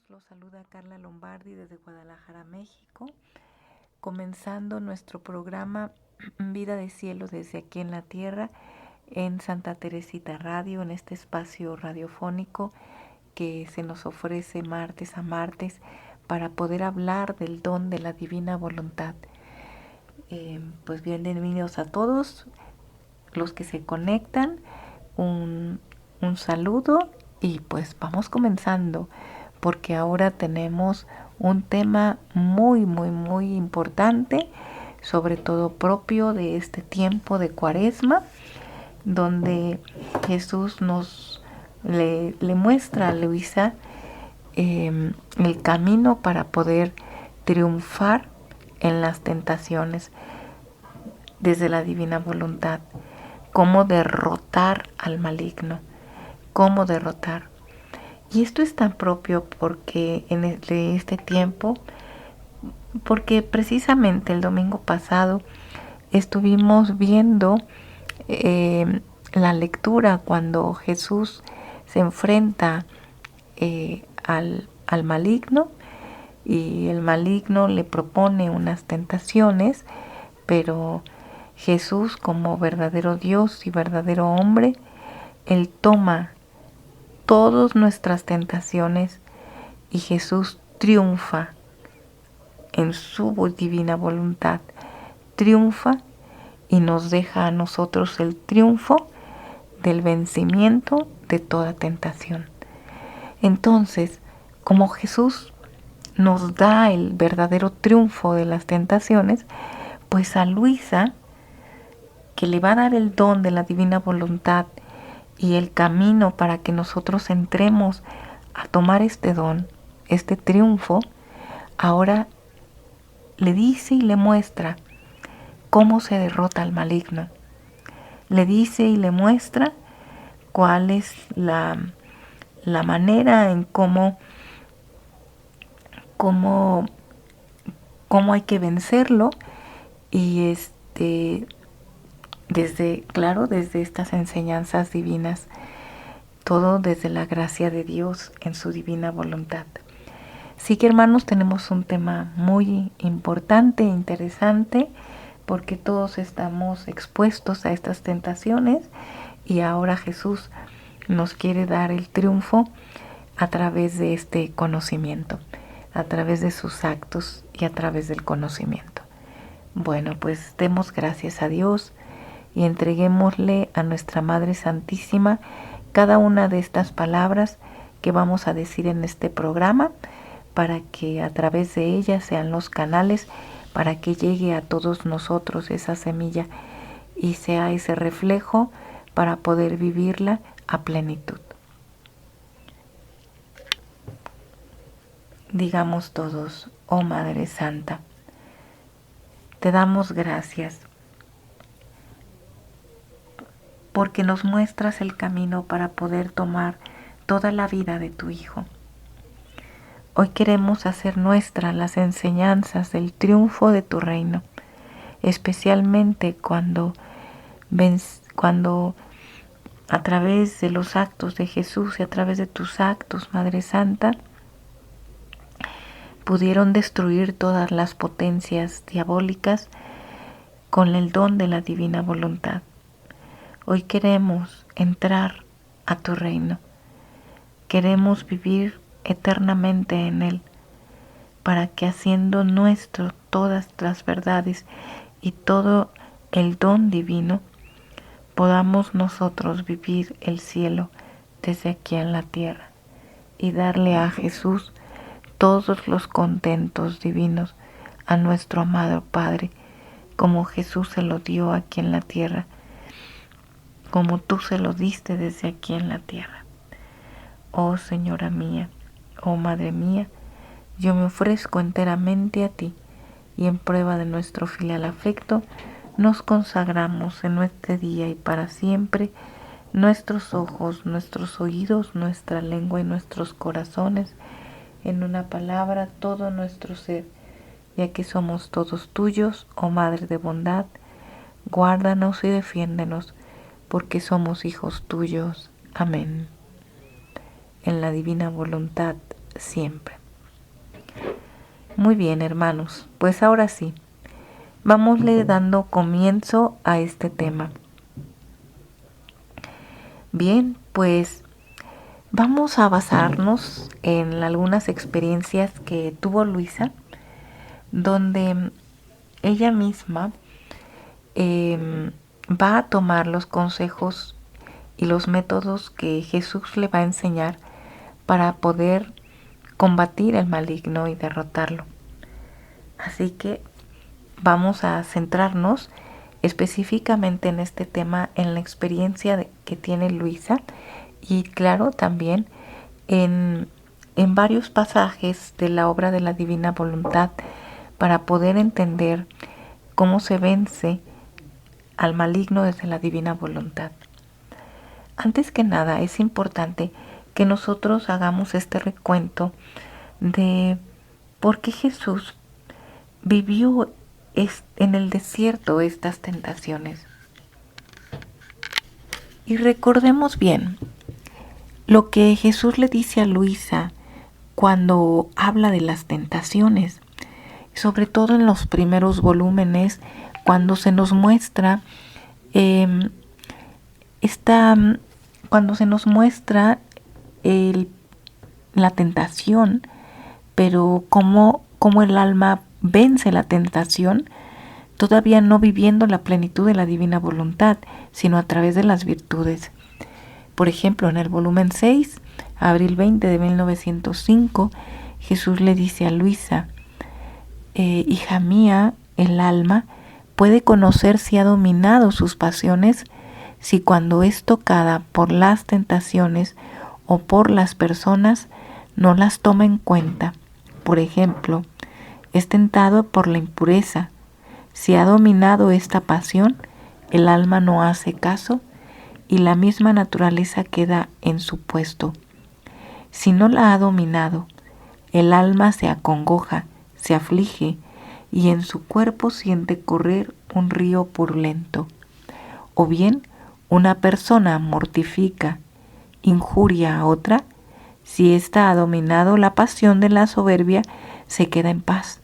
Los saluda Carla Lombardi desde Guadalajara, México, comenzando nuestro programa Vida de Cielo desde aquí en la Tierra, en Santa Teresita Radio, en este espacio radiofónico que se nos ofrece martes a martes para poder hablar del don de la divina voluntad. Pues bienvenidos a todos los que se conectan, un saludo y pues vamos comenzando, porque ahora tenemos un tema muy importante, sobre todo propio de este tiempo de Cuaresma, donde Jesús le muestra a Luisa el camino para poder triunfar en las tentaciones desde la divina voluntad, cómo derrotar al maligno, cómo derrotar. Y esto es tan propio porque de este tiempo, porque precisamente el domingo pasado estuvimos viendo la lectura cuando Jesús se enfrenta al maligno, y el maligno le propone unas tentaciones, pero Jesús, como verdadero Dios y verdadero hombre, Él toma todas nuestras tentaciones y Jesús triunfa en su divina voluntad, triunfa y nos deja a nosotros el triunfo del vencimiento de toda tentación. Entonces, como Jesús nos da el verdadero triunfo de las tentaciones, pues a Luisa, que le va a dar el don de la divina voluntad y el camino para que nosotros entremos a tomar este don, este triunfo, ahora le dice y le muestra cómo se derrota al maligno. Le dice y le muestra cuál es la manera en cómo hay que vencerlo, y desde estas enseñanzas divinas, todo desde la gracia de Dios en su divina voluntad. Sí que, hermanos, tenemos un tema muy importante e interesante, porque todos estamos expuestos a estas tentaciones y ahora Jesús nos quiere dar el triunfo a través de este conocimiento, a través de sus actos y a través del conocimiento. Bueno, pues demos gracias a Dios y entreguémosle a nuestra Madre Santísima cada una de estas palabras que vamos a decir en este programa, para que a través de ellas sean los canales para que llegue a todos nosotros esa semilla y sea ese reflejo para poder vivirla a plenitud. Digamos todos: oh Madre Santa, te damos gracias porque nos muestras el camino para poder tomar toda la vida de tu Hijo. Hoy queremos hacer nuestras las enseñanzas del triunfo de tu reino, especialmente cuando a través de los actos de Jesús y a través de tus actos, Madre Santa, pudieron destruir todas las potencias diabólicas con el don de la divina voluntad. Hoy queremos entrar a tu reino, queremos vivir eternamente en él, para que haciendo nuestro todas las verdades y todo el don divino, podamos nosotros vivir el cielo desde aquí en la tierra y darle a Jesús todos los contentos divinos a nuestro amado Padre, como Jesús se lo dio aquí en la tierra, como tú se lo diste desde aquí en la tierra. Oh Señora mía, oh Madre mía, yo me ofrezco enteramente a ti, y en prueba de nuestro filial afecto, nos consagramos en este día y para siempre nuestros ojos, nuestros oídos, nuestra lengua y nuestros corazones, en una palabra todo nuestro ser, ya que somos todos tuyos, oh Madre de bondad, guárdanos y defiéndenos, porque somos hijos tuyos. Amén. En la divina voluntad siempre. Muy bien, hermanos, pues ahora sí, vámosle dando comienzo a este tema. Bien, pues vamos a basarnos en algunas experiencias que tuvo Luisa, donde ella misma va a tomar los consejos y los métodos que Jesús le va a enseñar para poder combatir el maligno y derrotarlo. Así que vamos a centrarnos específicamente en este tema, en la experiencia que tiene Luisa y claro también en varios pasajes de la obra de la Divina Voluntad para poder entender cómo se vence al maligno desde la Divina Voluntad. Antes que nada es importante que nosotros hagamos este recuento de por qué Jesús vivió en el desierto estas tentaciones. Y recordemos bien lo que Jesús le dice a Luisa cuando habla de las tentaciones, sobre todo en los primeros volúmenes, cuando se nos muestra cuando se nos muestra la tentación, pero cómo el alma vence la tentación, todavía no viviendo la plenitud de la divina voluntad, sino a través de las virtudes. Por ejemplo, en el volumen 6, abril 20 de 1905, Jesús le dice a Luisa, hija mía, el alma puede conocer si ha dominado sus pasiones, si cuando es tocada por las tentaciones o por las personas, no las toma en cuenta. Por ejemplo, es tentado por la impureza. Si ha dominado esta pasión, el alma no hace caso y la misma naturaleza queda en su puesto. Si no la ha dominado, el alma se acongoja, se aflige y en su cuerpo siente correr un río purulento. O bien, una persona mortifica, injuria a otra. Si ésta ha dominado la pasión de la soberbia, se queda en paz.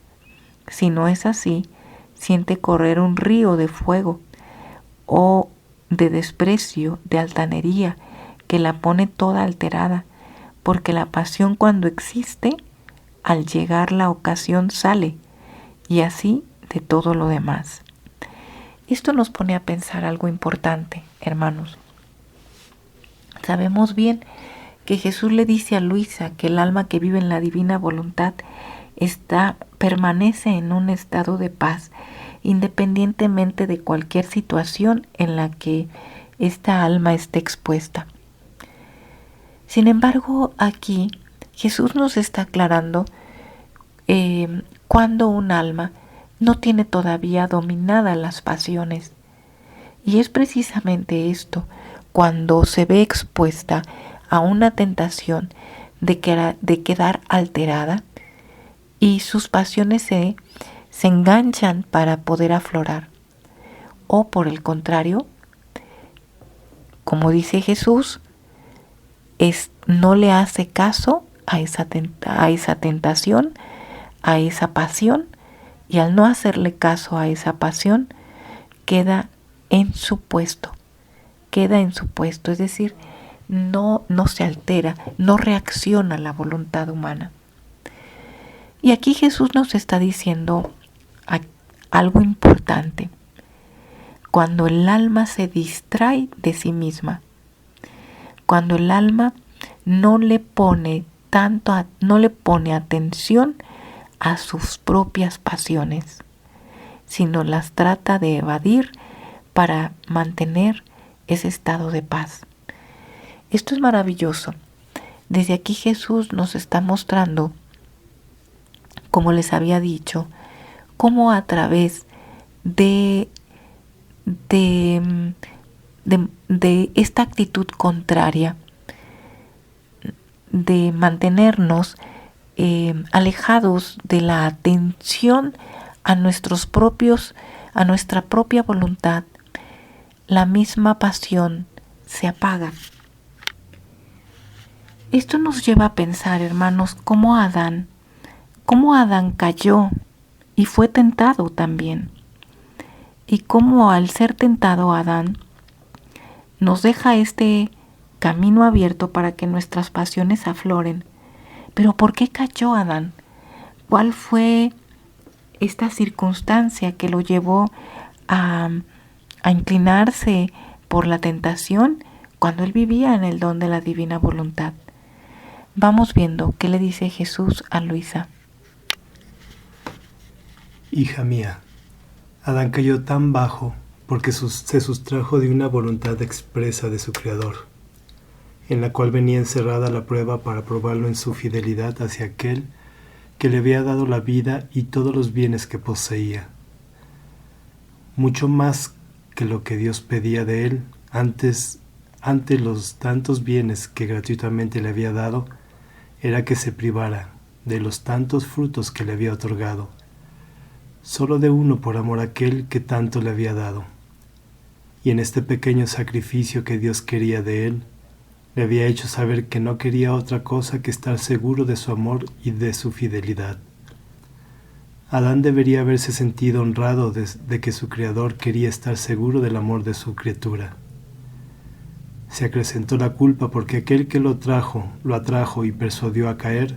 Si no es así, siente correr un río de fuego o de desprecio, de altanería, que la pone toda alterada, porque la pasión cuando existe, al llegar la ocasión sale, y así de todo lo demás. Esto nos pone a pensar algo importante, hermanos. Sabemos bien que Jesús le dice a Luisa que el alma que vive en la divina voluntad permanece en un estado de paz, independientemente de cualquier situación en la que esta alma esté expuesta. Sin embargo, aquí Jesús nos está aclarando cuando un alma no tiene todavía dominadas las pasiones. Y es precisamente esto, cuando se ve expuesta a una tentación de quedar alterada y sus pasiones se enganchan para poder aflorar. O por el contrario, como dice Jesús, no le hace caso a esa tentación, a esa pasión, y al no hacerle caso a esa pasión, queda en su puesto, es decir, no se altera, no reacciona a la voluntad humana. Y aquí Jesús nos está diciendo algo importante. Cuando el alma se distrae de sí misma, cuando el alma no le pone atención a sus propias pasiones, sino las trata de evadir para mantener ese estado de paz. Esto es maravilloso. Desde aquí Jesús nos está mostrando, como les había dicho, cómo a través de esta actitud contraria, de mantenernos alejados de la atención a nuestra propia voluntad, la misma pasión se apaga. Esto nos lleva a pensar, hermanos, cómo Adán cayó y fue tentado también. Y cómo al ser tentado Adán nos deja este camino abierto para que nuestras pasiones afloren. Pero ¿por qué cayó Adán? ¿Cuál fue esta circunstancia que lo llevó a inclinarse por la tentación cuando él vivía en el don de la divina voluntad? Vamos viendo qué le dice Jesús a Luisa. Hija mía, Adán cayó tan bajo porque se sustrajo de una voluntad expresa de su Creador, en la cual venía encerrada la prueba para probarlo en su fidelidad hacia aquel que le había dado la vida y todos los bienes que poseía. Mucho más que lo que Dios pedía de él ante los tantos bienes que gratuitamente le había dado, era que se privara de los tantos frutos que le había otorgado, solo de uno por amor a aquel que tanto le había dado. Y en este pequeño sacrificio que Dios quería de él, le había hecho saber que no quería otra cosa que estar seguro de su amor y de su fidelidad. Adán debería haberse sentido honrado de que su Creador quería estar seguro del amor de su criatura. Se acrecentó la culpa porque aquel que lo atrajo y persuadió a caer,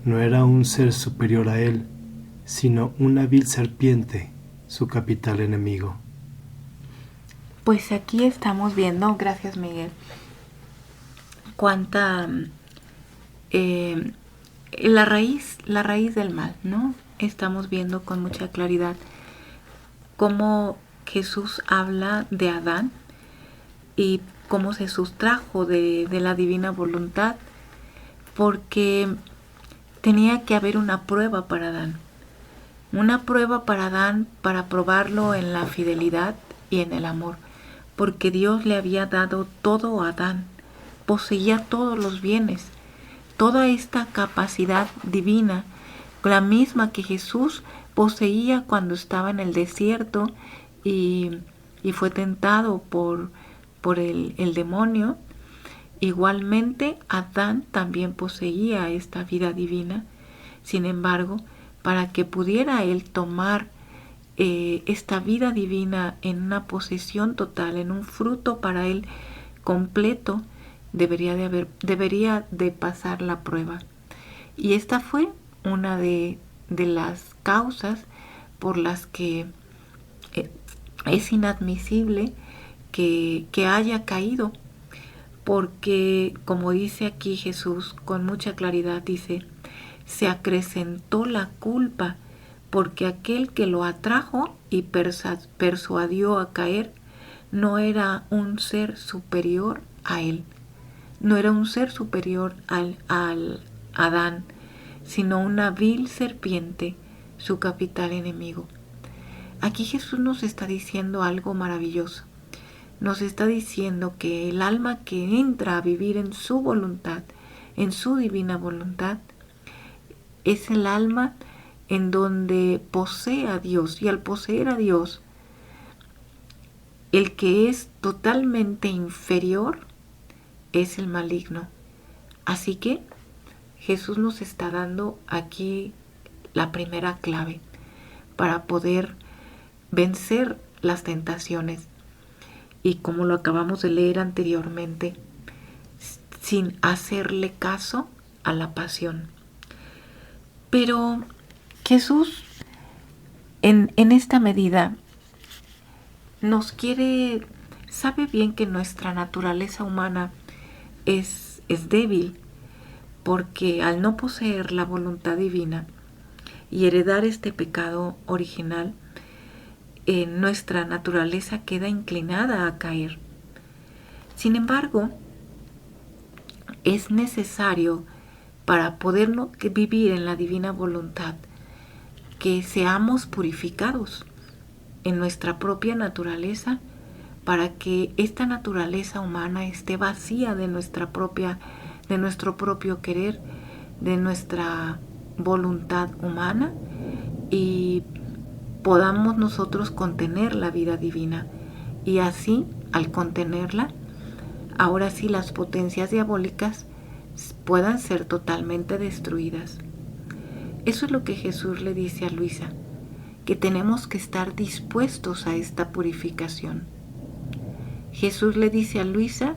no era un ser superior a él, sino una vil serpiente, su capital enemigo. Pues aquí estamos viendo, gracias Miguel, cuánta la raíz del mal, ¿no? Estamos viendo con mucha claridad cómo Jesús habla de Adán y cómo se sustrajo de la divina voluntad, porque tenía que haber una prueba para Adán. Una prueba para Adán para probarlo en la fidelidad y en el amor, porque Dios le había dado todo a Adán, poseía todos los bienes, toda esta capacidad divina, la misma que Jesús poseía cuando estaba en el desierto y fue tentado por el demonio. Igualmente, Adán también poseía esta vida divina. Sin embargo, para que pudiera él tomar esta vida divina en una posesión total, en un fruto para él completo, debería de pasar la prueba. Y esta fue una de las causas por las que es inadmisible que haya caído, porque como dice aquí Jesús con mucha claridad, dice, se acrecentó la culpa porque aquel que lo atrajo y persuadió a caer no era un ser superior a él, no era un ser superior al Adán, sino una vil serpiente, su capital enemigo. Aquí Jesús nos está diciendo algo maravilloso. Nos está diciendo que el alma que entra a vivir en su voluntad, en su divina voluntad, es el alma en donde posee a Dios. Y al poseer a Dios, el que es totalmente inferior es el maligno. Así que Jesús nos está dando aquí la primera clave para poder vencer las tentaciones. Y como lo acabamos de leer anteriormente, sin hacerle caso a la pasión. Pero Jesús, en esta medida, sabe bien que nuestra naturaleza humana es débil, porque al no poseer la voluntad divina y heredar este pecado original, nuestra naturaleza queda inclinada a caer. Sin embargo, es necesario para poder vivir en la divina voluntad que seamos purificados en nuestra propia naturaleza, para que esta naturaleza humana esté vacía de nuestro propio querer, de nuestra voluntad humana, y podamos nosotros contener la vida divina. Y así, al contenerla, ahora sí las potencias diabólicas puedan ser totalmente destruidas. Eso es lo que Jesús le dice a Luisa, que tenemos que estar dispuestos a esta purificación. Jesús le dice a Luisa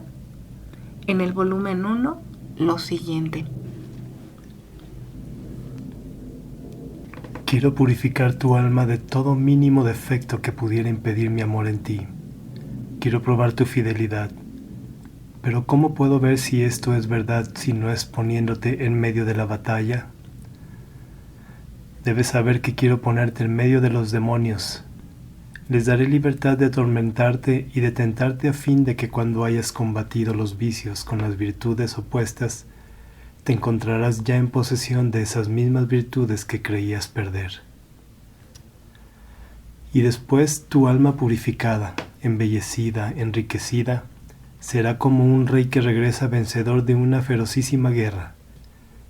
en el volumen 1 lo siguiente. Quiero purificar tu alma de todo mínimo defecto que pudiera impedir mi amor en ti. Quiero probar tu fidelidad. Pero ¿cómo puedo ver si esto es verdad si no es poniéndote en medio de la batalla? Debes saber que quiero ponerte en medio de los demonios. Les daré libertad de atormentarte y de tentarte a fin de que cuando hayas combatido los vicios con las virtudes opuestas, te encontrarás ya en posesión de esas mismas virtudes que creías perder. Y después tu alma purificada, embellecida, enriquecida, será como un rey que regresa vencedor de una ferocísima guerra,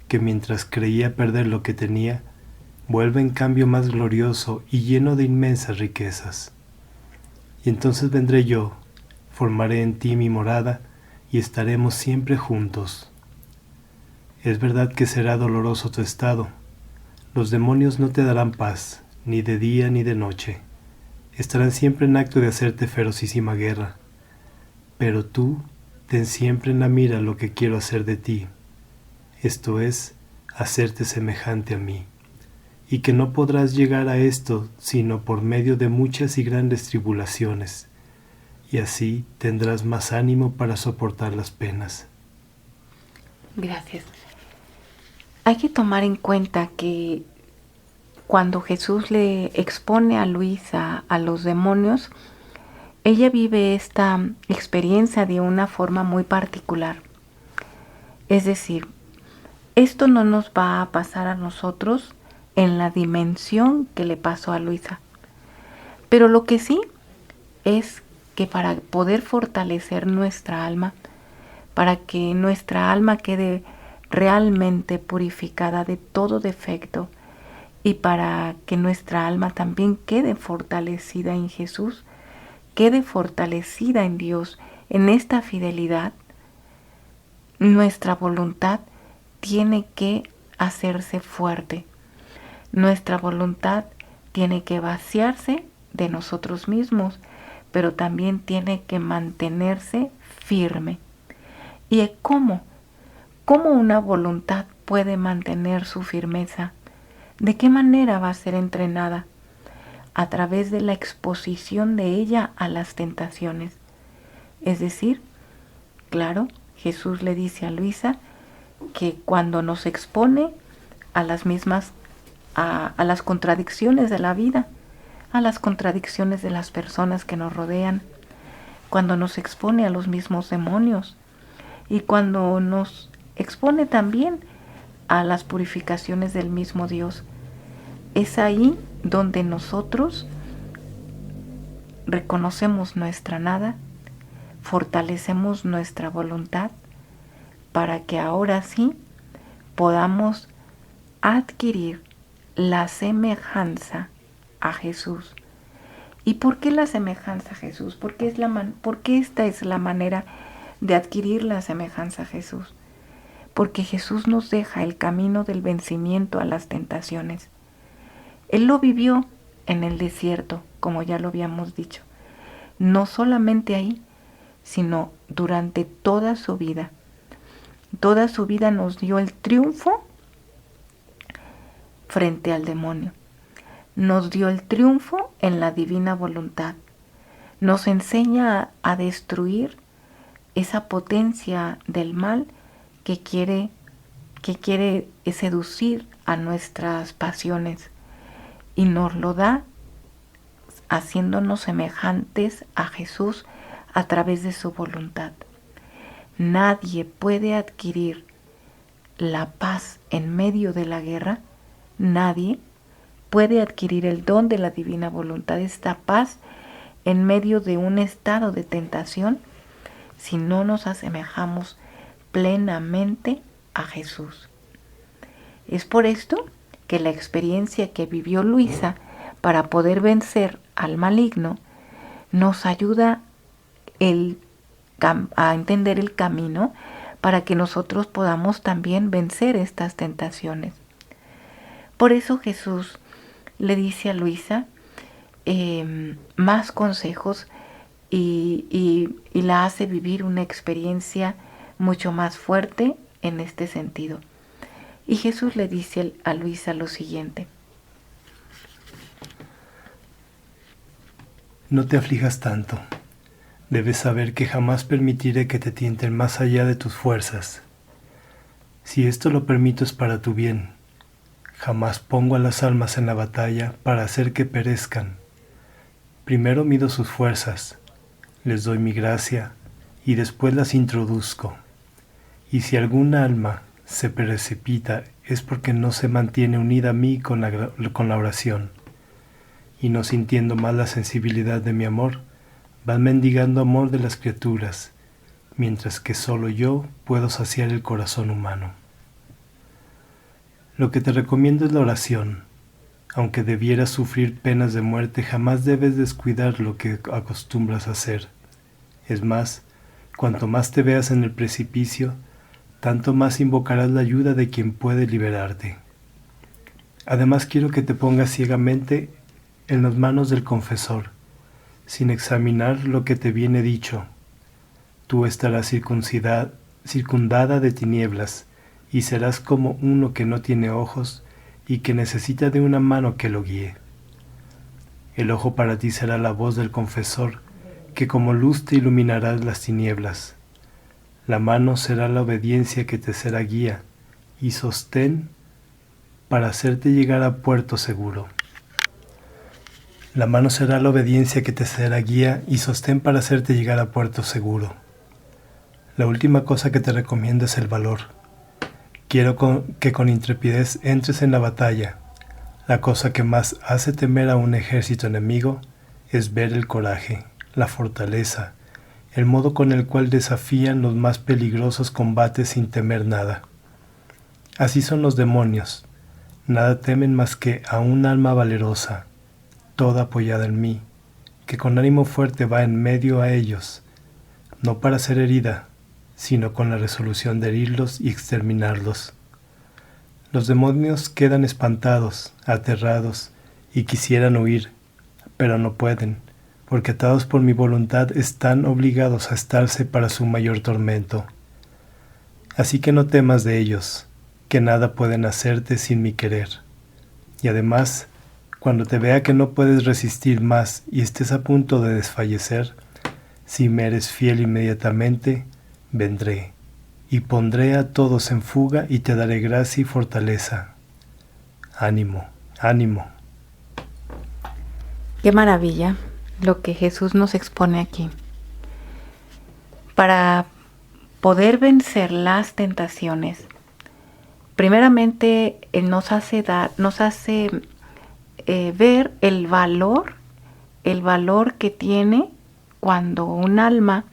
que mientras creía perder lo que tenía, vuelve en cambio más glorioso y lleno de inmensas riquezas. Y entonces vendré yo, formaré en ti mi morada y estaremos siempre juntos. Es verdad que será doloroso tu estado. Los demonios no te darán paz, ni de día ni de noche. Estarán siempre en acto de hacerte ferocísima guerra. Pero tú ten siempre en la mira lo que quiero hacer de ti, esto es, hacerte semejante a mí, y que no podrás llegar a esto sino por medio de muchas y grandes tribulaciones, y así tendrás más ánimo para soportar las penas. Gracias. Hay que tomar en cuenta que cuando Jesús le expone a Luisa a los demonios, ella vive esta experiencia de una forma muy particular. Es decir, esto no nos va a pasar a nosotros en la dimensión que le pasó a Luisa. Pero lo que sí es que para poder fortalecer nuestra alma, para que nuestra alma quede realmente purificada de todo defecto y para que nuestra alma también quede fortalecida en Jesús, quede fortalecida en Dios, en esta fidelidad, nuestra voluntad tiene que hacerse fuerte. Nuestra voluntad tiene que vaciarse de nosotros mismos, pero también tiene que mantenerse firme. ¿Y cómo? ¿Cómo una voluntad puede mantener su firmeza? ¿De qué manera va a ser entrenada? A través de la exposición de ella a las tentaciones. Es decir, claro, Jesús le dice a Luisa que cuando nos expone a las mismas, a las contradicciones de la vida, a las contradicciones de las personas que nos rodean, cuando nos expone a los mismos demonios y cuando nos expone también a las purificaciones del mismo Dios, es ahí donde nosotros reconocemos nuestra nada, fortalecemos nuestra voluntad para que ahora sí podamos adquirir la semejanza a Jesús. ¿Y por qué la semejanza a Jesús? ¿Por qué esta es la manera de adquirir la semejanza a Jesús? Porque Jesús nos deja el camino del vencimiento a las tentaciones. Él lo vivió en el desierto, como ya lo habíamos dicho. No solamente ahí, sino durante toda su vida. Toda su vida nos dio el triunfo frente al demonio. Nos dio el triunfo en la divina voluntad. Nos enseña a destruir esa potencia del mal que quiere seducir a nuestras pasiones. Y nos lo da haciéndonos semejantes a Jesús a través de su voluntad. Nadie puede adquirir la paz en medio de la guerra. Nadie puede adquirir el don de la divina voluntad, esta paz en medio de un estado de tentación, si no nos asemejamos plenamente a Jesús. Es por esto que la experiencia que vivió Luisa para poder vencer al maligno nos ayuda a entender el camino para que nosotros podamos también vencer estas tentaciones. Por eso Jesús le dice a Luisa más consejos y la hace vivir una experiencia mucho más fuerte en este sentido. Y Jesús le dice a Luisa lo siguiente: no te aflijas tanto. Debes saber que jamás permitiré que te tienten más allá de tus fuerzas. Si esto lo permito es para tu bien. Jamás pongo a las almas en la batalla para hacer que perezcan. Primero mido sus fuerzas, les doy mi gracia y después las introduzco. Y si alguna alma se precipita es porque no se mantiene unida a mí con la oración, y no sintiendo más la sensibilidad de mi amor, van mendigando amor de las criaturas, mientras que solo yo puedo saciar el corazón humano. Lo que te recomiendo es la oración. Aunque debieras sufrir penas de muerte, jamás debes descuidar lo que acostumbras a hacer. Es más, cuanto más te veas en el precipicio, tanto más invocarás la ayuda de quien puede liberarte. Además, quiero que te pongas ciegamente en las manos del confesor, sin examinar lo que te viene dicho. Tú estarás circundada de tinieblas, y serás como uno que no tiene ojos y que necesita de una mano que lo guíe. El ojo para ti será la voz del confesor, que como luz te iluminará las tinieblas. La mano será la obediencia que te será guía y sostén para hacerte llegar a puerto seguro. La mano será la obediencia que te será guía y sostén para hacerte llegar a puerto seguro. La última cosa que te recomiendo es el valor. Quiero que con intrepidez entres en la batalla. La cosa que más hace temer a un ejército enemigo es ver el coraje, la fortaleza, el modo con el cual desafían los más peligrosos combates sin temer nada. Así son los demonios. Nada temen más que a un alma valerosa, toda apoyada en mí, que con ánimo fuerte va en medio a ellos, no para ser herida, sino con la resolución de herirlos y exterminarlos. Los demonios quedan espantados, aterrados, y quisieran huir, pero no pueden, porque atados por mi voluntad están obligados a estarse para su mayor tormento. Así que no temas de ellos, que nada pueden hacerte sin mi querer. Y además, cuando te vea que no puedes resistir más y estés a punto de desfallecer, si me eres fiel inmediatamente, vendré y pondré a todos en fuga y te daré gracia y fortaleza. Ánimo, ánimo. Qué maravilla lo que Jesús nos expone aquí. Para poder vencer las tentaciones, primeramente Él nos hace ver el valor que tiene cuando un alma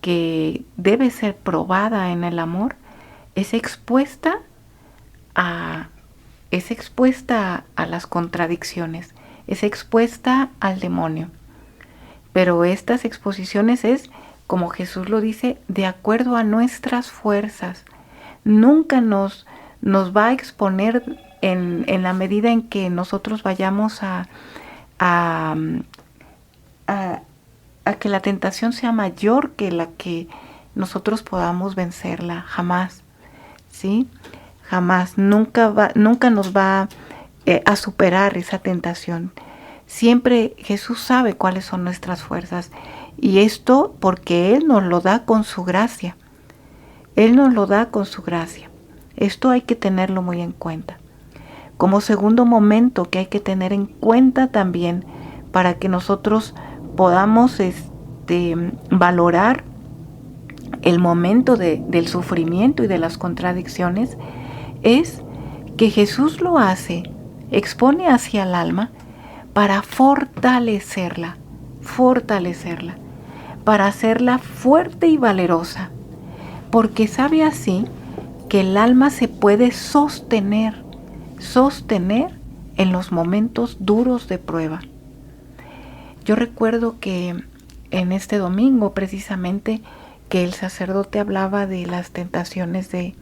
que debe ser probada en el amor es expuesta a las contradicciones, es expuesta al demonio. Pero estas exposiciones es, como Jesús lo dice, de acuerdo a nuestras fuerzas. Nunca nos va a exponer en la medida en que nosotros vayamos a que la tentación sea mayor que la que nosotros podamos vencerla. Jamás, ¿sí? Jamás. Nunca nos va a superar esa tentación. Siempre Jesús sabe cuáles son nuestras fuerzas. Y esto porque Él nos lo da con su gracia. Él nos lo da con su gracia. Esto hay que tenerlo muy en cuenta. Como segundo momento que hay que tener en cuenta también para que nosotros podamos valorar el momento del sufrimiento y de las contradicciones, es que Jesús lo hace, expone hacia el alma para fortalecerla, para hacerla fuerte y valerosa, porque sabe así que el alma se puede sostener en los momentos duros de prueba. Yo recuerdo que en este domingo precisamente que el sacerdote hablaba de las tentaciones de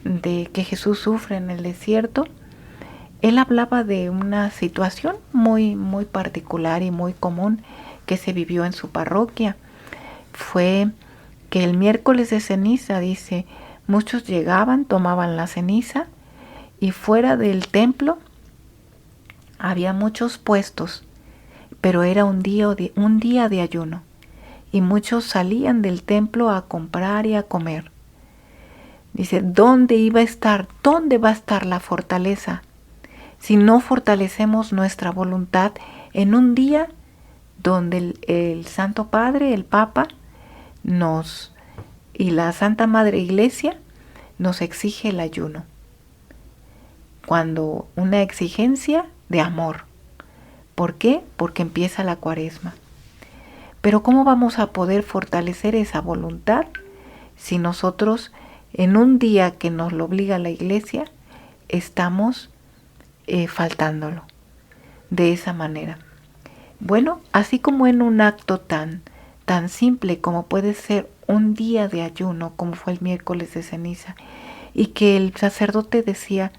que Jesús sufre en el desierto, él hablaba de una situación muy, muy particular y muy común que se vivió en su parroquia. Fue que el miércoles de ceniza, dice, muchos llegaban, tomaban la ceniza y fuera del templo había muchos puestos, pero era un día de ayuno y muchos salían del templo a comprar y a comer. Dice, ¿dónde va a estar la fortaleza si no fortalecemos nuestra voluntad en un día donde el Santo Padre, el Papa, y la Santa Madre Iglesia nos exige el ayuno? Cuando una exigencia de amor. ¿Por qué? Porque empieza la Cuaresma. Pero ¿cómo vamos a poder fortalecer esa voluntad si nosotros en un día que nos lo obliga la Iglesia estamos faltándolo de esa manera? Bueno, así como en un acto tan simple como puede ser un día de ayuno, como fue el miércoles de ceniza, y que el sacerdote decía,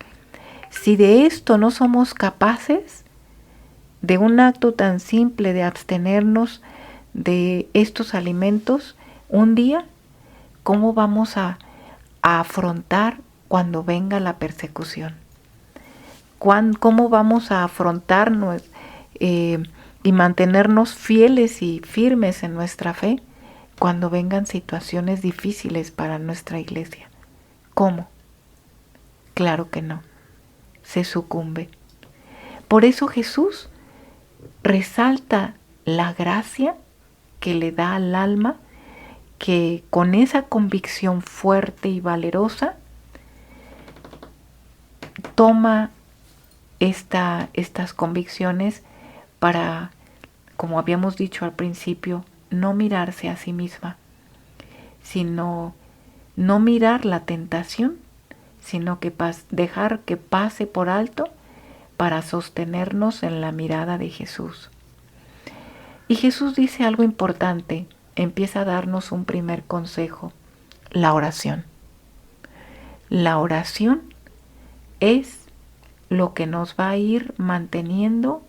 si de esto no somos capaces, de un acto tan simple de abstenernos de estos alimentos un día, ¿cómo vamos a afrontar cuando venga la persecución? ¿Cómo vamos a afrontarnos y mantenernos fieles y firmes en nuestra fe cuando vengan situaciones difíciles para nuestra iglesia? ¿Cómo? Claro que no. Se sucumbe. Por eso Jesús resalta la gracia que le da al alma, que con esa convicción fuerte y valerosa toma estas convicciones para, como habíamos dicho al principio, no mirarse a sí misma, sino no mirar la tentación, sino que dejar que pase por alto para sostenernos en la mirada de Jesús. Y Jesús dice algo importante, empieza a darnos un primer consejo, la oración. La oración es lo que nos va a ir manteniendo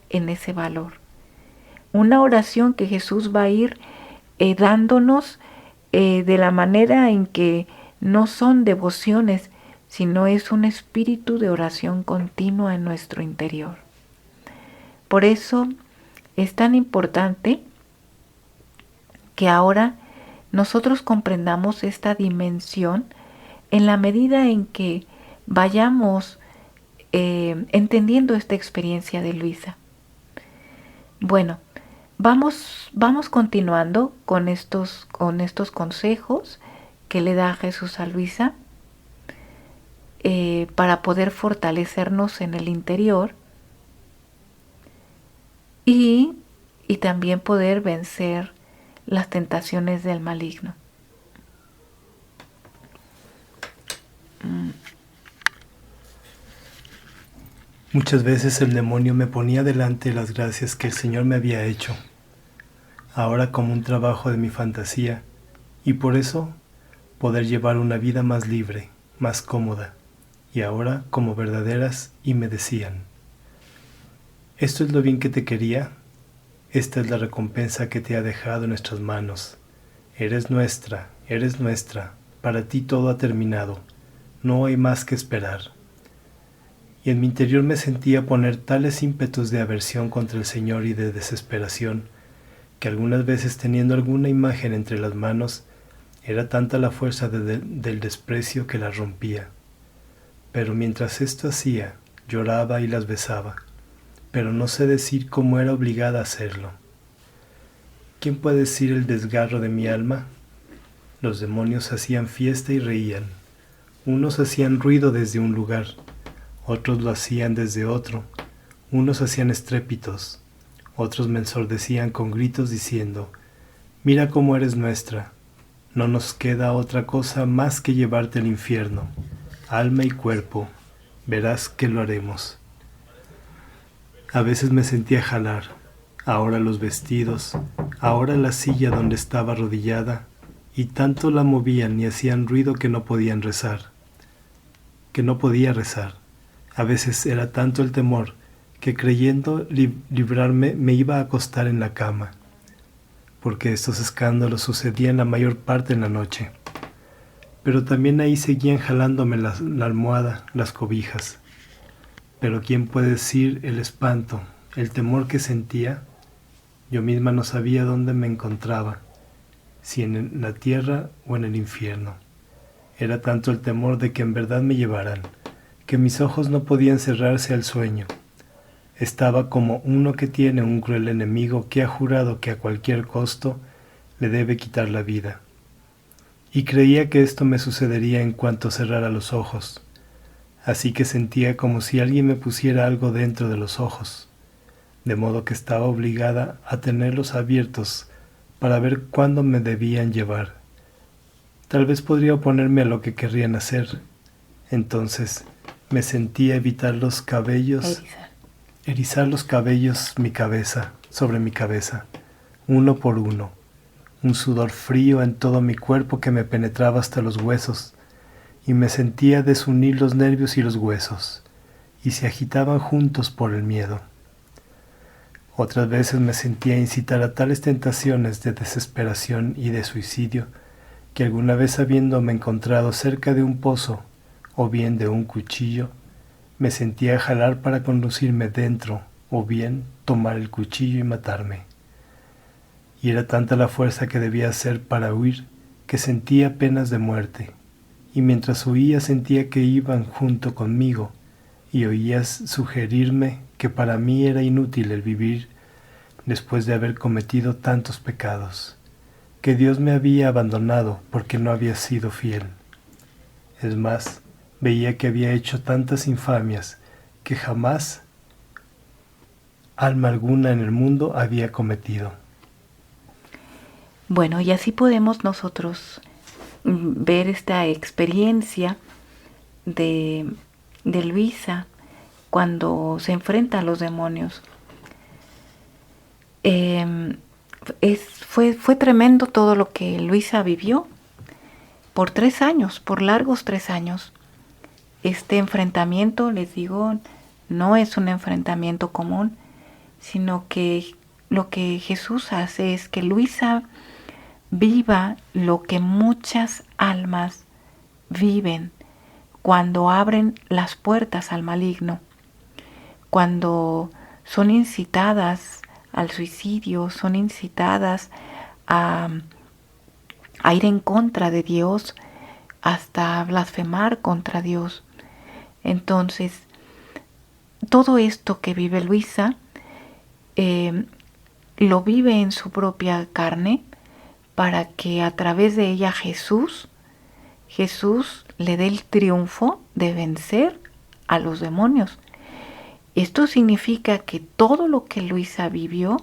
en ese valor. Una oración que Jesús va a ir dándonos de la manera en que no son devociones, sino es un espíritu de oración continua en nuestro interior. Por eso es tan importante que ahora nosotros comprendamos esta dimensión en la medida en que vayamos entendiendo esta experiencia de Luisa. Bueno, vamos continuando con estos consejos que le da Jesús a Luisa para poder fortalecernos en el interior y también poder vencer las tentaciones del maligno. Muchas veces el demonio me ponía delante las gracias que el Señor me había hecho, ahora como un trabajo de mi fantasía, y por eso poder llevar una vida más libre, más cómoda, y ahora como verdaderas, y me decían, esto es lo bien que te quería, esta es la recompensa que te ha dejado en nuestras manos, eres nuestra, para ti todo ha terminado, no hay más que esperar. Y en mi interior me sentía poner tales ímpetus de aversión contra el Señor y de desesperación, que algunas veces teniendo alguna imagen entre las manos, era tanta la fuerza del desprecio que la rompía. Pero mientras esto hacía, lloraba y las besaba, pero no sé decir cómo era obligada a hacerlo. ¿Quién puede decir el desgarro de mi alma? Los demonios hacían fiesta y reían. Unos hacían ruido desde un lugar, otros lo hacían desde otro. Unos hacían estrépitos, otros me ensordecían con gritos diciendo, mira cómo eres nuestra, no nos queda otra cosa más que llevarte al infierno, alma y cuerpo, verás que lo haremos. A veces me sentía jalar, ahora los vestidos, ahora la silla donde estaba arrodillada, y tanto la movían y hacían ruido que no podía rezar. A veces era tanto el temor que creyendo librarme me iba a acostar en la cama, porque estos escándalos sucedían la mayor parte en la noche. Pero también ahí seguían jalándome la almohada, las cobijas. Pero ¿quién puede decir el espanto, el temor que sentía? Yo misma no sabía dónde me encontraba, si en la tierra o en el infierno. Era tanto el temor de que en verdad me llevaran, que mis ojos no podían cerrarse al sueño. Estaba como uno que tiene un cruel enemigo que ha jurado que a cualquier costo le debe quitar la vida. Y creía que esto me sucedería en cuanto cerrara los ojos. Así que sentía como si alguien me pusiera algo dentro de los ojos, de modo que estaba obligada a tenerlos abiertos para ver cuándo me debían llevar. Tal vez podría oponerme a lo que querrían hacer. Entonces me sentía erizar los cabellos sobre mi cabeza, uno por uno. Un sudor frío en todo mi cuerpo que me penetraba hasta los huesos, y me sentía desunir los nervios y los huesos, y se agitaban juntos por el miedo. Otras veces me sentía incitar a tales tentaciones de desesperación y de suicidio, que alguna vez habiéndome encontrado cerca de un pozo, o bien de un cuchillo, me sentía jalar para conducirme dentro, o bien tomar el cuchillo y matarme. Y era tanta la fuerza que debía hacer para huir, que sentía penas de muerte, y mientras huía sentía que iban junto conmigo, y oías sugerirme que para mí era inútil el vivir después de haber cometido tantos pecados, que Dios me había abandonado porque no había sido fiel. Es más, veía que había hecho tantas infamias que jamás alma alguna en el mundo había cometido. Bueno, y así podemos nosotros ver esta experiencia de Luisa cuando se enfrenta a los demonios. Fue tremendo todo lo que Luisa vivió por 3 años, por largos 3 años. Este enfrentamiento, les digo, no es un enfrentamiento común, sino que lo que Jesús hace es que Luisa viva lo que muchas almas viven cuando abren las puertas al maligno, cuando son incitadas al suicidio, son incitadas a ir en contra de Dios, hasta blasfemar contra Dios. Entonces, todo esto que vive Luisa, lo vive en su propia carne, para que a través de ella Jesús le dé el triunfo de vencer a los demonios. Esto significa que todo lo que Luisa vivió,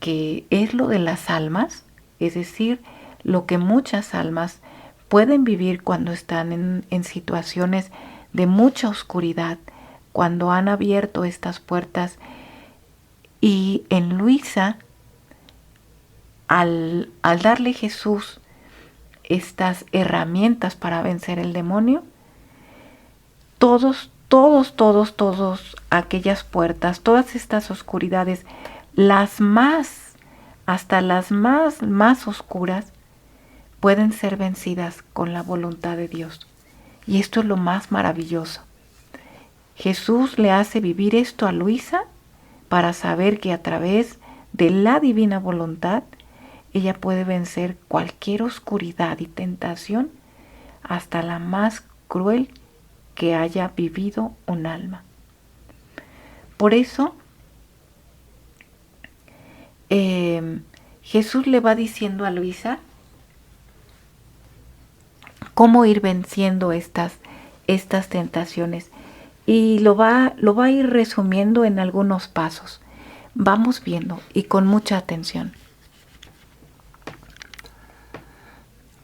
que es lo de las almas, es decir, lo que muchas almas pueden vivir cuando están en situaciones de mucha oscuridad, cuando han abierto estas puertas, y en Luisa, al darle Jesús estas herramientas para vencer el demonio, todas aquellas puertas, todas estas oscuridades, hasta las más oscuras, pueden ser vencidas con la voluntad de Dios. Y esto es lo más maravilloso. Jesús le hace vivir esto a Luisa para saber que a través de la divina voluntad ella puede vencer cualquier oscuridad y tentación, hasta la más cruel que haya vivido un alma. Por eso, Jesús le va diciendo a Luisa cómo ir venciendo estas tentaciones, y lo va a ir resumiendo en algunos pasos. Vamos viendo y con mucha atención.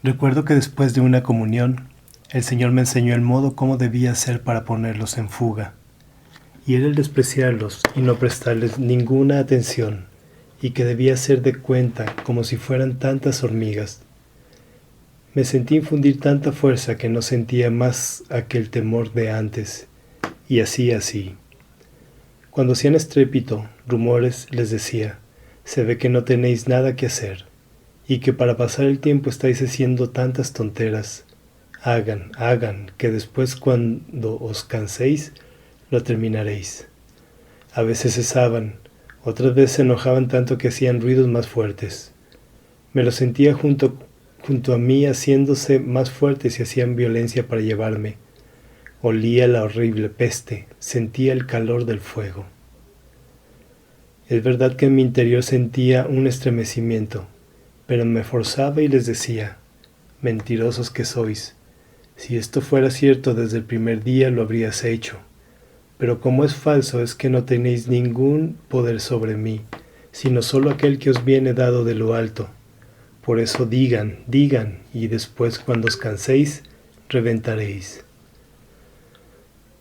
Recuerdo que después de una comunión, el Señor me enseñó el modo cómo debía hacer para ponerlos en fuga, y era el despreciarlos y no prestarles ninguna atención, y que debía hacer de cuenta como si fueran tantas hormigas. Me sentí infundir tanta fuerza que no sentía más aquel temor de antes, y así. Cuando hacían estrépito, rumores, les decía, se ve que no tenéis nada que hacer, y que para pasar el tiempo estáis haciendo tantas tonteras. Hagan, que después cuando os canséis, lo terminaréis. A veces cesaban, otras veces se enojaban tanto que hacían ruidos más fuertes. Me los sentía junto a mí haciéndose más fuertes y hacían violencia para llevarme. Olía la horrible peste, sentía el calor del fuego. Es verdad que en mi interior sentía un estremecimiento, pero me forzaba y les decía, mentirosos que sois, si esto fuera cierto desde el primer día lo habrías hecho, pero como es falso es que no tenéis ningún poder sobre mí, sino solo aquel que os viene dado de lo alto. Por eso digan, y después cuando os canséis, reventaréis.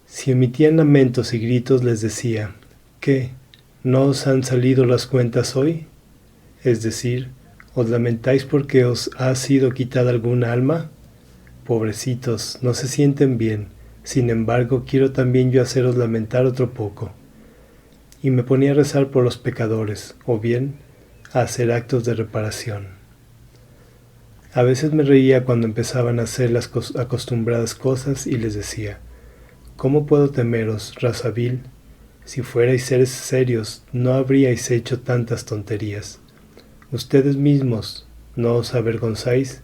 Si emitían lamentos y gritos les decía, ¿qué? ¿No os han salido las cuentas hoy? Es decir, ¿os lamentáis porque os ha sido quitada alguna alma? Pobrecitos, no se sienten bien, sin embargo quiero también yo haceros lamentar otro poco. Y me ponía a rezar por los pecadores, o bien a hacer actos de reparación. A veces me reía cuando empezaban a hacer las acostumbradas cosas y les decía, ¿cómo puedo temeros, raza vil? Si fuerais seres serios, no habríais hecho tantas tonterías. Ustedes mismos, ¿no os avergonzáis?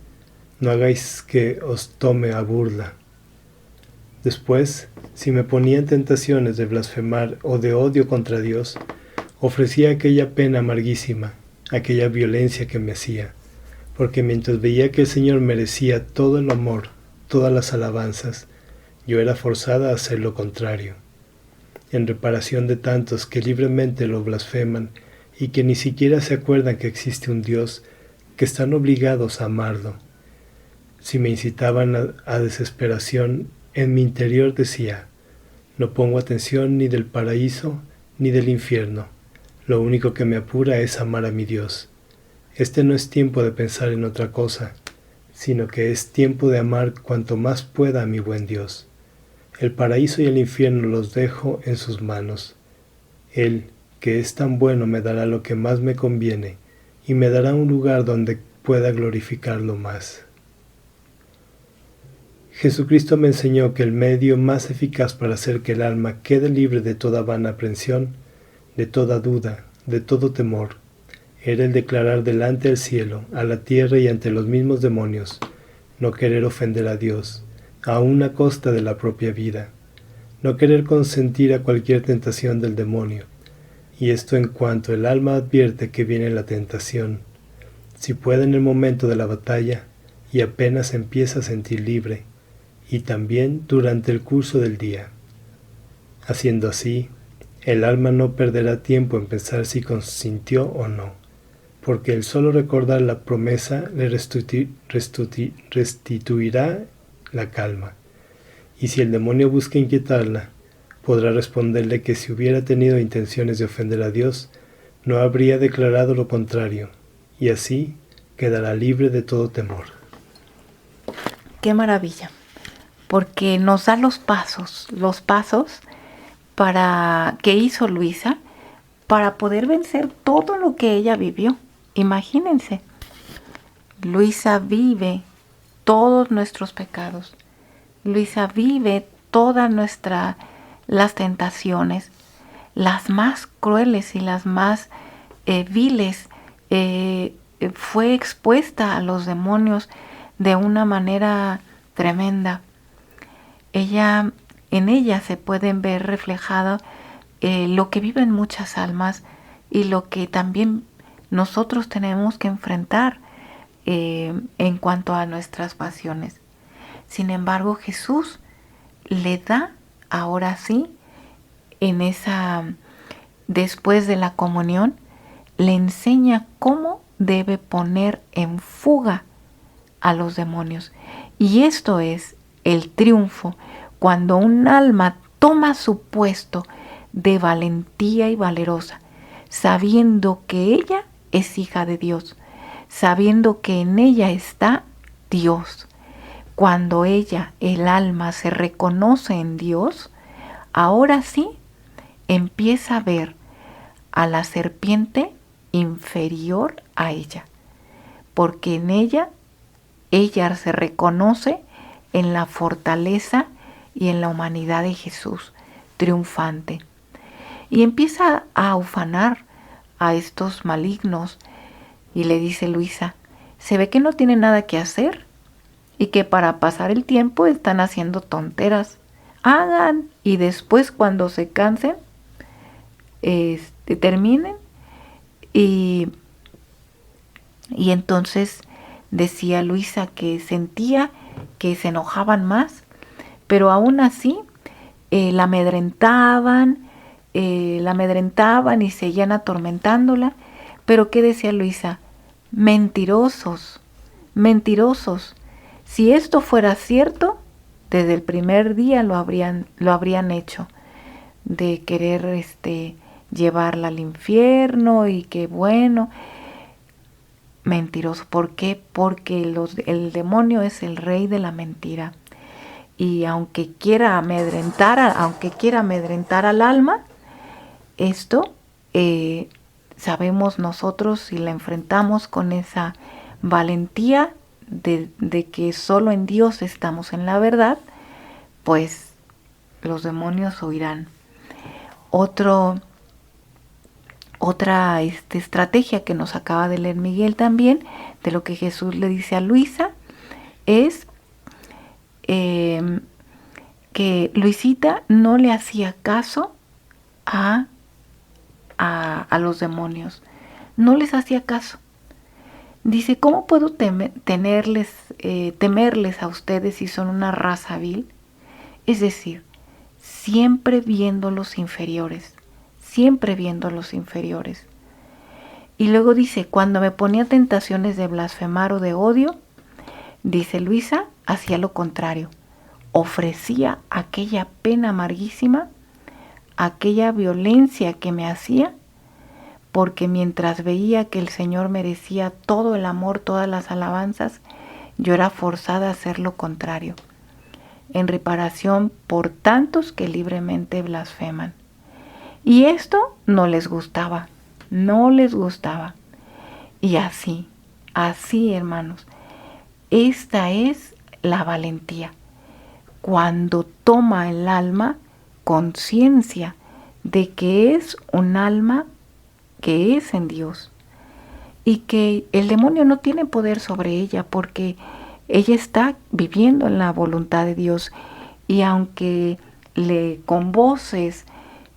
No hagáis que os tome a burla. Después, si me ponía en tentaciones de blasfemar o de odio contra Dios, ofrecía aquella pena amarguísima, aquella violencia que me hacía, porque mientras veía que el Señor merecía todo el amor, todas las alabanzas, yo era forzada a hacer lo contrario, en reparación de tantos que libremente lo blasfeman y que ni siquiera se acuerdan que existe un Dios, que están obligados a amarlo. Si me incitaban a desesperación, en mi interior decía, no pongo atención ni del paraíso ni del infierno, lo único que me apura es amar a mi Dios. Este no es tiempo de pensar en otra cosa, sino que es tiempo de amar cuanto más pueda a mi buen Dios. El paraíso y el infierno los dejo en sus manos. Él, que es tan bueno, me dará lo que más me conviene, y me dará un lugar donde pueda glorificarlo más. Jesucristo me enseñó que el medio más eficaz para hacer que el alma quede libre de toda vana aprensión, de toda duda, de todo temor, era el declarar delante del cielo, a la tierra y ante los mismos demonios, no querer ofender a Dios, aun a costa de la propia vida, no querer consentir a cualquier tentación del demonio, y esto en cuanto el alma advierte que viene la tentación, si puede en el momento de la batalla y apenas empieza a sentir libre, y también durante el curso del día. Haciendo así, el alma no perderá tiempo en pensar si consintió o no, porque el solo recordar la promesa le restituirá la calma, y si el demonio busca inquietarla, podrá responderle que si hubiera tenido intenciones de ofender a Dios, no habría declarado lo contrario, y así quedará libre de todo temor. ¡Qué maravilla! Porque nos da los pasos para que hizo Luisa para poder vencer todo lo que ella vivió. Imagínense, Luisa vive todos nuestros pecados. Luisa vive todas las tentaciones, las más crueles y las más viles. Fue expuesta a los demonios de una manera tremenda. En ella se pueden ver reflejado lo que viven muchas almas y lo que también nosotros tenemos que enfrentar en cuanto a nuestras pasiones. Sin embargo, Jesús le da, ahora sí, después de la comunión, le enseña cómo debe poner en fuga a los demonios. Y esto es el triunfo, cuando un alma toma su puesto de valentía y valerosa, sabiendo que ella es hija de Dios, sabiendo que en ella está Dios. Cuando ella, el alma, se reconoce en Dios, ahora sí empieza a ver a la serpiente inferior a ella, porque en ella se reconoce en la fortaleza y en la humanidad de Jesús, triunfante. Y empieza a ufanar a estos malignos y le dice Luisa, se ve que no tiene nada que hacer y que para pasar el tiempo están haciendo tonteras. Hagan y después cuando se cansen, terminen. Y entonces decía Luisa que sentía que se enojaban más, pero aún así la amedrentaban y seguían atormentándola. Pero ¿qué decía Luisa? Mentirosos, mentirosos. Si esto fuera cierto, desde el primer día lo habrían hecho, de querer llevarla al infierno y que bueno, mentiroso. ¿Por qué? Porque el demonio es el rey de la mentira. Y aunque quiera amedrentar al alma, esto sabemos nosotros, si la enfrentamos con esa valentía de que solo en Dios estamos en la verdad, pues los demonios huirán. Otra estrategia que nos acaba de leer Miguel también, de lo que Jesús le dice a Luisa, es que Luisita no le hacía caso a los demonios, no les hacía caso. Dice, ¿cómo puedo temerles a ustedes si son una raza vil? Es decir, siempre viendo los inferiores. Y luego dice, cuando me ponía tentaciones de blasfemar o de odio, dice Luisa, hacía lo contrario. Ofrecía aquella pena amarguísima, aquella violencia que me hacía, porque mientras veía que el Señor merecía todo el amor, todas las alabanzas, yo era forzada a hacer lo contrario, en reparación por tantos que libremente blasfeman. Y esto no les gustaba. Y así, hermanos, esta es la valentía. Cuando toma el alma conciencia de que es un alma que es en Dios y que el demonio no tiene poder sobre ella porque ella está viviendo en la voluntad de Dios, y aunque con voces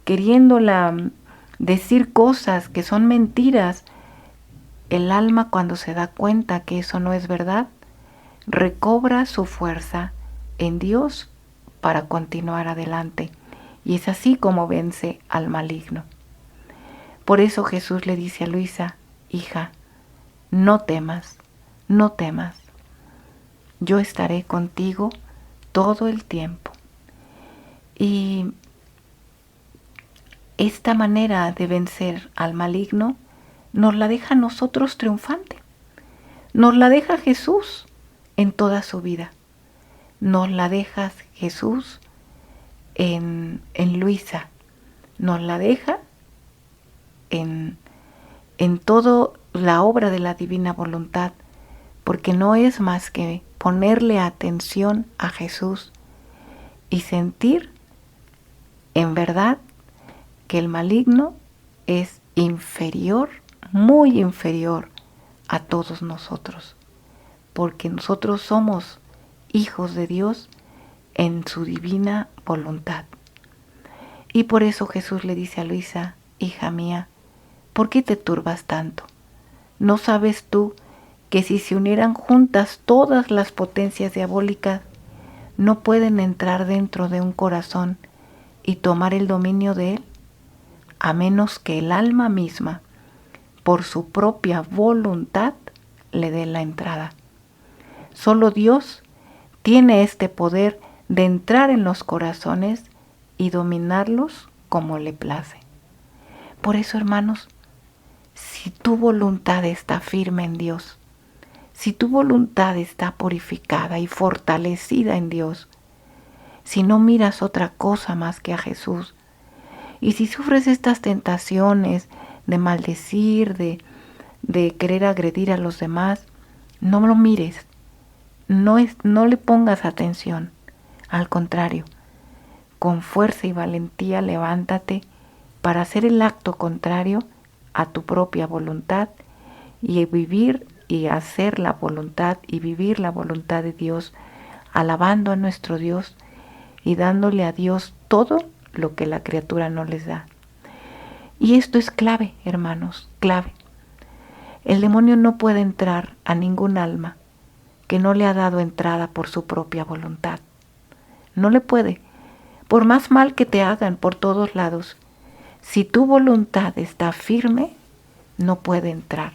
queriéndola decir cosas que son mentiras, el alma, cuando se da cuenta que eso no es verdad, recobra su fuerza en Dios para continuar adelante. Y es así como vence al maligno. Por eso Jesús le dice a Luisa, hija, no temas, no temas. Yo estaré contigo todo el tiempo. Y esta manera de vencer al maligno nos la deja a nosotros triunfante. Nos la deja Jesús en toda su vida. Nos la deja Jesús en Luisa. Nos la deja en toda la obra de la divina voluntad, porque no es más que ponerle atención a Jesús y sentir en verdad que el maligno es inferior, muy inferior a todos nosotros, porque nosotros somos hijos de Dios en su divina voluntad. Y por eso Jesús le dice a Luisa, hija mía, ¿por qué te turbas tanto? ¿No sabes tú que si se unieran juntas todas las potencias diabólicas, no pueden entrar dentro de un corazón y tomar el dominio de él, a menos que el alma misma, por su propia voluntad, le dé la entrada? Solo Dios tiene este poder de entrar en los corazones y dominarlos como le place. Por eso, hermanos, si tu voluntad está firme en Dios, Si tu voluntad está purificada y fortalecida en Dios, si no miras otra cosa más que a Jesús, y si sufres estas tentaciones de maldecir, de querer agredir a los demás, no lo mires, no le pongas atención. Al contrario, con fuerza y valentía levántate para hacer el acto contrario a tu propia voluntad y vivir y hacer la voluntad y vivir la voluntad de Dios, alabando a nuestro Dios y dándole a Dios todo lo que la criatura no les da. Y esto es clave, hermanos, clave. El demonio no puede entrar a ningún alma que no le ha dado entrada por su propia voluntad. No le puede. Por más mal que te hagan por todos lados, si tu voluntad está firme, no puede entrar.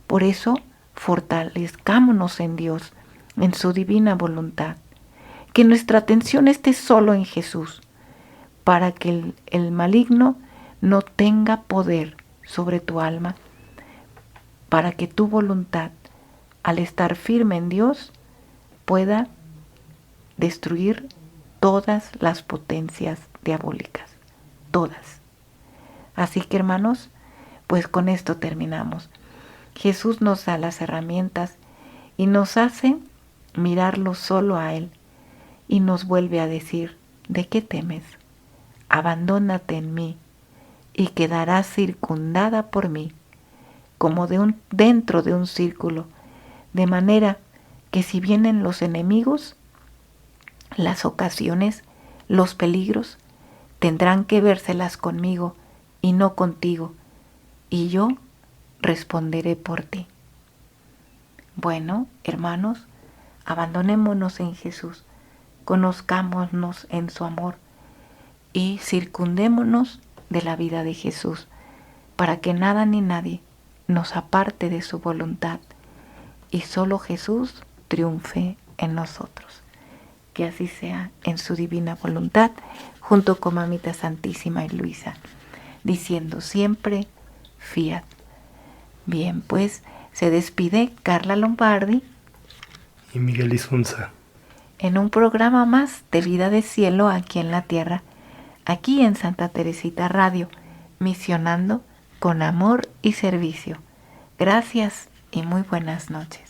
Por eso, fortalezcámonos en Dios, en su divina voluntad. Que nuestra atención esté solo en Jesús, para que el maligno no tenga poder sobre tu alma, para que tu voluntad, al estar firme en Dios, pueda destruir todas las potencias diabólicas, todas. Así que, hermanos, pues con esto terminamos. Jesús nos da las herramientas y nos hace mirarlo solo a Él y nos vuelve a decir: ¿de qué temes? Abandónate en mí y quedarás circundada por mí, como dentro de un círculo, de manera que si vienen los enemigos, las ocasiones, los peligros, tendrán que vérselas conmigo y no contigo, y yo responderé por ti. Bueno, hermanos, abandonémonos en Jesús, conozcámonos en su amor y circundémonos de la vida de Jesús, para que nada ni nadie nos aparte de su voluntad y solo Jesús triunfe en nosotros. Que así sea en su divina voluntad, junto con Mamita Santísima y Luisa, diciendo siempre fiat. Bien, pues se despide Carla Lombardi y Miguel Isunza en un programa más de Vida de Cielo aquí en la Tierra, aquí en Santa Teresita Radio, misionando con amor y servicio. Gracias y muy buenas noches.